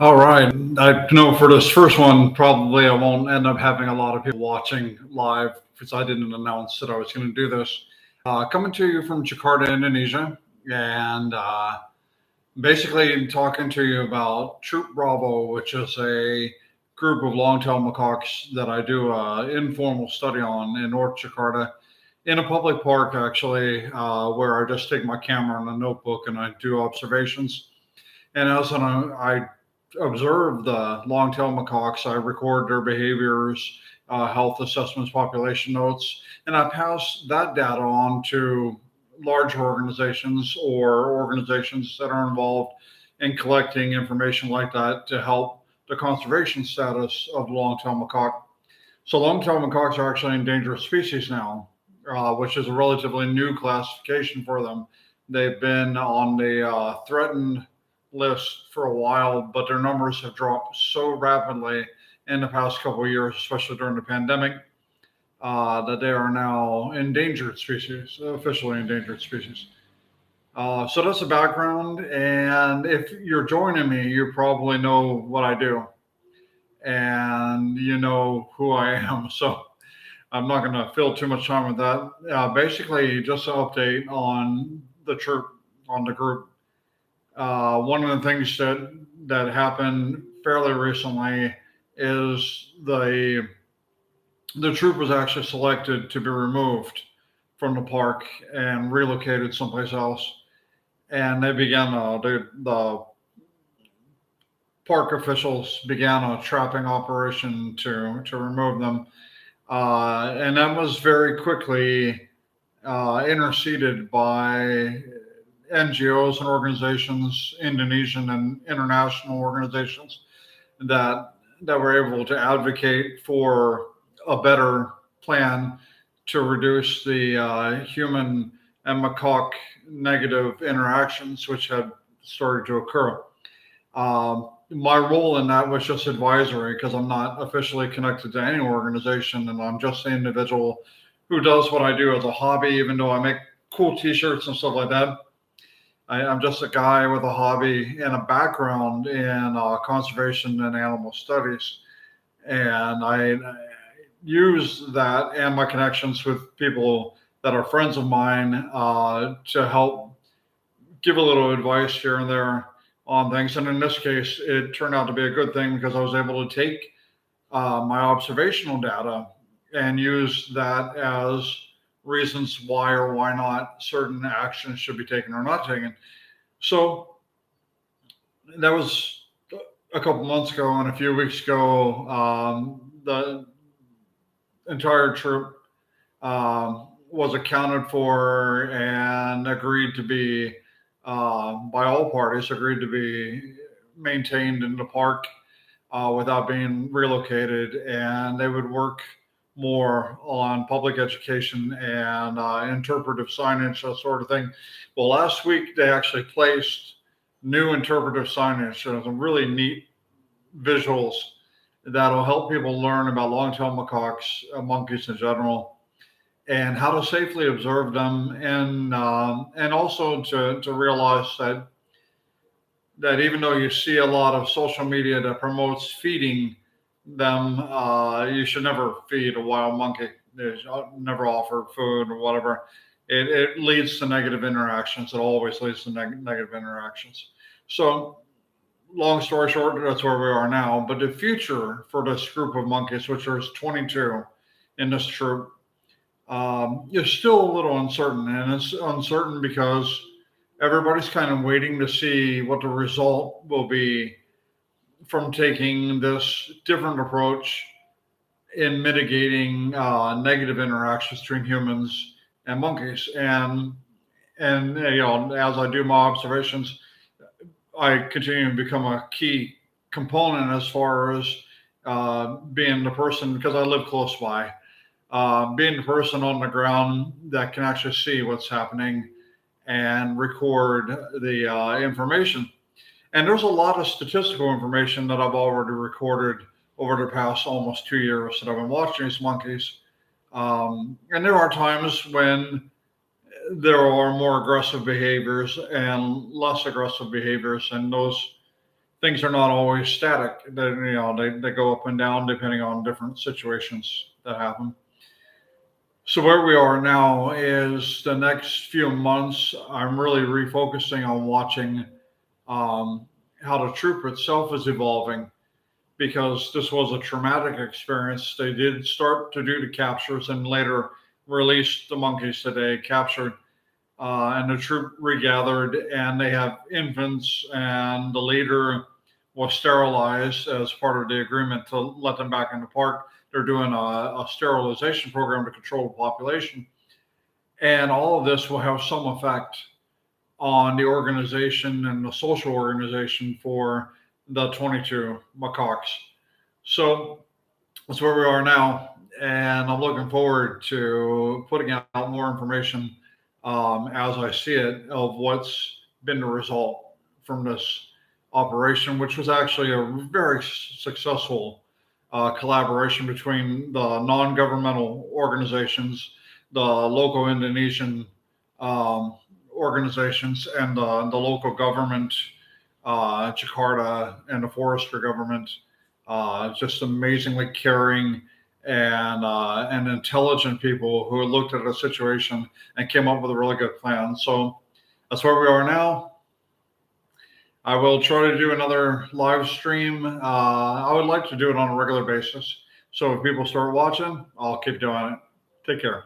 All right. I know for this first one, probably I won't end up having a lot of people watching live because I didn't announce that I was going to do this. Coming to you from Jakarta, Indonesia, and basically talking to you about Troop Bravo, which is a group of long-tailed macaques that I do an informal study on in North Jakarta, in a public park, actually, where I just take my camera and a notebook and I do observations. And as I observe the long-tailed macaques, I record their behaviors, health assessments, population notes, and I pass that data on to larger organizations or organizations that are involved in collecting information like that to help the conservation status of the long-tailed macaque. So long-tailed macaques are actually endangered species now, which is a relatively new classification for them. They've been on the threatened list for a while, but their numbers have dropped so rapidly in the past couple of years, especially during the pandemic, that they are now endangered species, officially endangered species. So that's the background. And if you're joining me, you probably know what I do and you know who I am. So I'm not going to fill too much time with that. Basically, just an update on the troop, on the group. One of the things that happened fairly recently is the troop was actually selected to be removed from the park and relocated someplace else. And they began the park officials began a trapping operation to remove them, and that was very quickly interceded by NGOs and organizations, Indonesian and international organizations that were able to advocate for a better plan to reduce the human and macaque negative interactions which had started to occur. My role in that was just advisory because I'm not officially connected to any organization and I'm just an individual who does what I do as a hobby, even though I make cool t-shirts and stuff like that. I'm just a guy with a hobby and a background in conservation and animal studies. And I use that and my connections with people that are friends of mine to help give a little advice here and there on things. And in this case, it turned out to be a good thing because I was able to take my observational data and use that as reasons why or why not certain actions should be taken or not taken. So that was a couple months ago, and a few weeks ago, the entire troop was accounted for and agreed to be, by all parties, agreed to be maintained in the park without being relocated, and they would work more on public education and interpretive signage, that sort of thing. Well, last week they actually placed new interpretive signage and some really neat visuals that'll help people learn about long-tailed macaques, monkeys in general, and how to safely observe them, and also to realize that even though you see a lot of social media that promotes feeding them, you should never feed a wild monkey. Never offer food or whatever. It leads to negative interactions. It always leads to negative interactions. So, long story short, that's where we are now. But the future for this group of monkeys, which there's 22 in this troop, is still a little uncertain. And it's uncertain because everybody's kind of waiting to see what the result will be from taking this different approach in mitigating negative interactions between humans and monkeys. And as I do my observations, I continue to become a key component as far as being the person, because I live close by, being the person on the ground that can actually see what's happening and record the information. And there's a lot of statistical information that I've already recorded over the past almost 2 years that I've been watching these monkeys. And there are times when there are more aggressive behaviors and less aggressive behaviors, and those things are not always static. They go up and down depending on different situations that happen. So where we are now is the next few months, I'm really refocusing on watching um, how the troop itself is evolving, because this was a traumatic experience. They did start to do the captures and later released the monkeys that they captured. And the troop regathered, and they have infants, and the leader was sterilized as part of the agreement to let them back in the park. They're doing a sterilization program to control the population. And all of this will have some effect on the organization and the social organization for the 22 macaques. So that's where we are now. And I'm looking forward to putting out more information as I see it of what's been the result from this operation, which was actually a very successful collaboration between the non-governmental organizations, the local Indonesian um, organizations, and the local government, Jakarta, and the forester government. Just amazingly caring and intelligent people who looked at a situation and came up with a really good plan. So that's where we are now. I will try to do another live stream. I would like to do it on a regular basis. So if people start watching, I'll keep doing it. Take care.